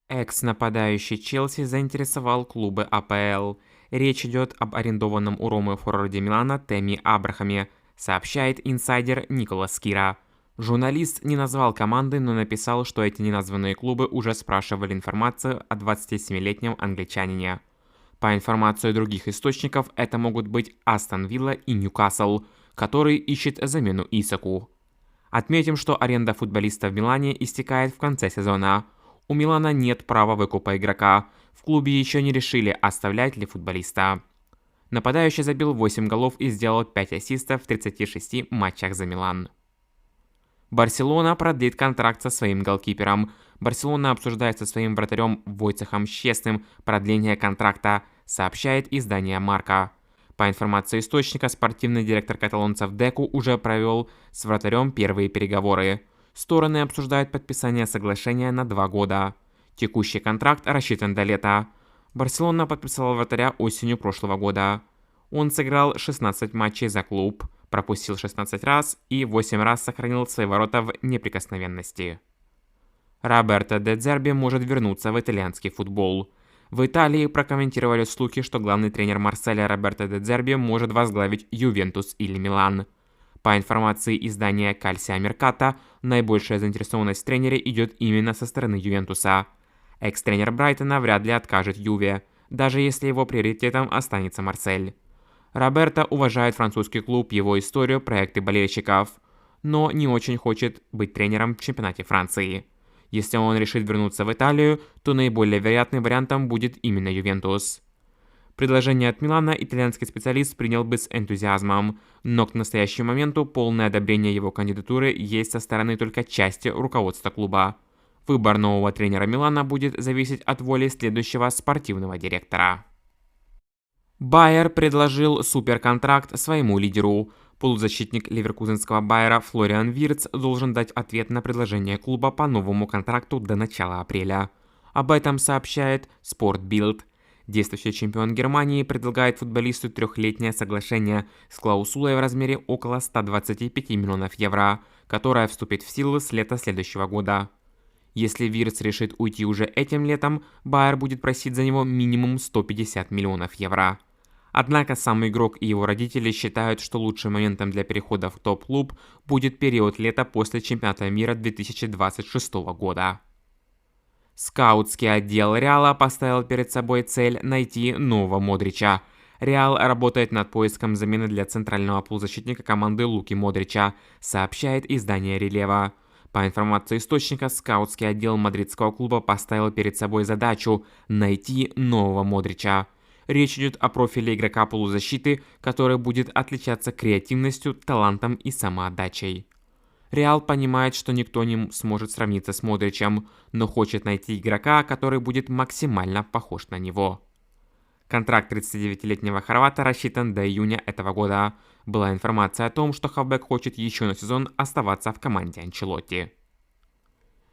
Экс-нападающий Челси заинтересовал клубы АПЛ. Речь идет об арендованном у Ромы форварде Милана Тэмми Абрахаме, сообщает инсайдер Николас Кира. Журналист не назвал команды, но написал, что эти неназванные клубы уже спрашивали информацию о 27-летнем англичанине. По информации других источников, это могут быть Астон Вилла и Ньюкасл, который ищет замену Исаку. Отметим, что аренда футболиста в Милане истекает в конце сезона. У Милана нет права выкупа игрока. В клубе еще не решили, оставлять ли футболиста. Нападающий забил 8 голов и сделал 5 ассистов в 36 матчах за Милан. Барселона продлит контракт со своим голкипером. Барселона обсуждает со своим вратарем Войцехом Щесным продление контракта, сообщает издание Марка. По информации источника, спортивный директор каталонцев Деку уже провел с вратарем первые переговоры. Стороны обсуждают подписание соглашения на 2 года. Текущий контракт рассчитан до лета. Барселона подписала вратаря осенью прошлого года. Он сыграл 16 матчей за клуб, пропустил 16 раз и 8 раз сохранил свои ворота в неприкосновенности. Роберто де Дзерби может вернуться в итальянский футбол. В Италии прокомментировали слухи, что главный тренер Марселя Роберто де Дзерби может возглавить Ювентус или Милан. По информации издания Calcio Mercato, наибольшая заинтересованность в тренере идет именно со стороны Ювентуса. Экс-тренер Брайтона вряд ли откажет Юве, даже если его приоритетом останется Марсель. Роберто уважает французский клуб, его историю, проекты болельщиков, но не очень хочет быть тренером в чемпионате Франции. Если он решит вернуться в Италию, то наиболее вероятным вариантом будет именно Ювентус. Предложение от Милана итальянский специалист принял бы с энтузиазмом, но к настоящему моменту полное одобрение его кандидатуры есть со стороны только части руководства клуба. Выбор нового тренера Милана будет зависеть от воли следующего спортивного директора. Байер предложил суперконтракт своему лидеру. Полузащитник ливеркузенского Байера Флориан Виртц должен дать ответ на предложение клуба по новому контракту до начала апреля. Об этом сообщает Sport-Bild. Действующий чемпион Германии предлагает футболисту трехлетнее соглашение с клаусулой в размере около 125 миллионов евро, которая вступит в силу с лета следующего года. Если Виртц решит уйти уже этим летом, Байер будет просить за него минимум 150 миллионов евро. Однако сам игрок и его родители считают, что лучшим моментом для перехода в топ-клуб будет период лета после чемпионата мира 2026 года. Скаутский отдел Реала поставил перед собой цель найти нового Модрича. Реал работает над поиском замены для центрального полузащитника команды Луки Модрича, сообщает издание Релева. По информации источника, скаутский отдел мадридского клуба поставил перед собой задачу найти нового Модрича. Речь идет о профиле игрока полузащиты, который будет отличаться креативностью, талантом и самоотдачей. Реал понимает, что никто не сможет сравниться с Модричем, но хочет найти игрока, который будет максимально похож на него. Контракт 39-летнего хорвата рассчитан до июня этого года. Была информация о том, что хавбек хочет еще на сезон оставаться в команде Анчелотти.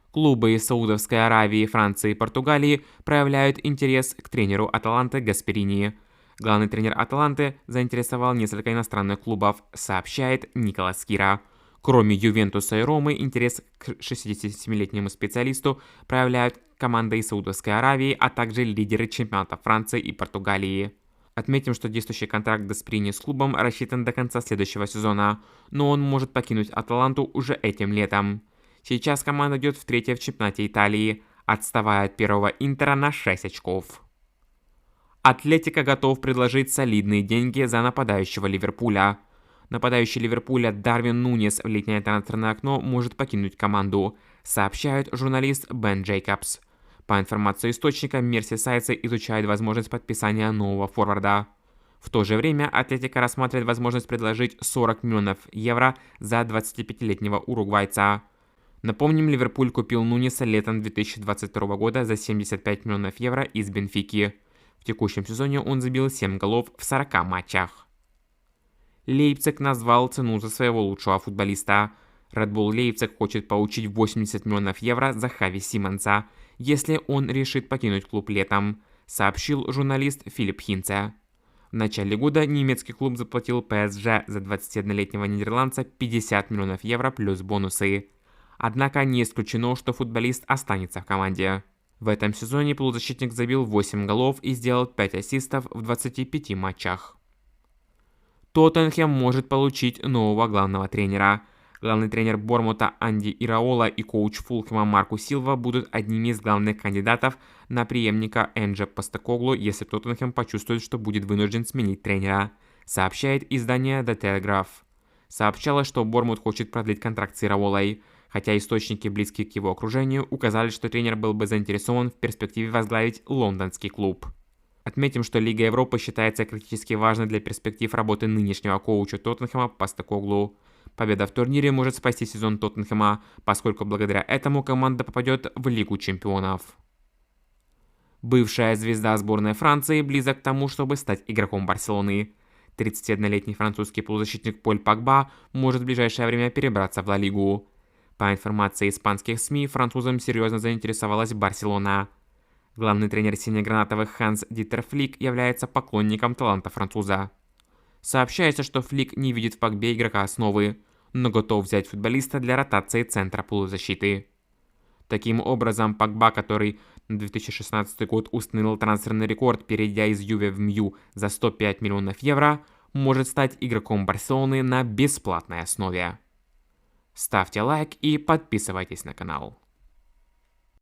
Клубы из Саудовской Аравии, Франции и Португалии проявляют интерес к тренеру Аталанты Гасперини. Главный тренер Аталанты заинтересовал несколько иностранных клубов, сообщает Николас Кира. Кроме Ювентуса и Ромы, интерес к 67-летнему специалисту проявляют команды из Саудовской Аравии, а также лидеры чемпионата Франции и Португалии. Отметим, что действующий контракт Гасперини с клубом рассчитан до конца следующего сезона, но он может покинуть Аталанту уже этим летом. Сейчас команда идет в третьей в чемпионате Италии, отставая от первого Интера на 6 очков. Атлетико готов предложить солидные деньги за нападающего Ливерпуля. Нападающий Ливерпуля Дарвин Нунес в летнее трансферное окно может покинуть команду, сообщает журналист Бен Джейкобс. По информации источника, мерсисайдцы изучают возможность подписания нового форварда. В то же время Атлетико рассматривает возможность предложить 40 миллионов евро за 25-летнего уругвайца. Напомним, Ливерпуль купил Нунеса летом 2022 года за 75 миллионов евро из Бенфики. В текущем сезоне он забил 7 голов в 40 матчах. Лейпциг назвал цену за своего лучшего футболиста. Red Bull Лейпциг хочет получить 80 миллионов евро за Хави Симмонса, если он решит покинуть клуб летом, сообщил журналист Филипп Хинце. В начале года немецкий клуб заплатил ПСЖ за 21-летнего нидерландца 50 миллионов евро плюс бонусы. Однако не исключено, что футболист останется в команде. В этом сезоне полузащитник забил 8 голов и сделал 5 ассистов в 25 матчах. Тоттенхэм может получить нового главного тренера. Главный тренер Бормута Анди Ираола и коуч Фулхэма Марко Силва будут одними из главных кандидатов на преемника Энджи Постекоглу, если Тоттенхэм почувствует, что будет вынужден сменить тренера, сообщает издание The Telegraph. Сообщалось, что Бормут хочет продлить контракт с Ираолой, хотя источники, близкие к его окружению, указали, что тренер был бы заинтересован в перспективе возглавить лондонский клуб. Отметим, что Лига Европы считается критически важной для перспектив работы нынешнего коуча Тоттенхэма Постекоглу. Победа в турнире может спасти сезон Тоттенхэма, поскольку благодаря этому команда попадет в Лигу чемпионов. Бывшая звезда сборной Франции близок к тому, чтобы стать игроком Барселоны. 31-летний французский полузащитник Поль Погба может в ближайшее время перебраться в Ла Лигу. По информации испанских СМИ, французом серьезно заинтересовалась Барселона. Главный тренер сине-гранатовых Ханс Дитер Флик является поклонником таланта француза. Сообщается, что Флик не видит в Погбе игрока основы, но готов взять футболиста для ротации центра полузащиты. Таким образом, Погба, который на 2016 год установил трансферный рекорд, перейдя из Юве в МЮ за 105 миллионов евро, может стать игроком Барселоны на бесплатной основе. Ставьте лайк и подписывайтесь на канал.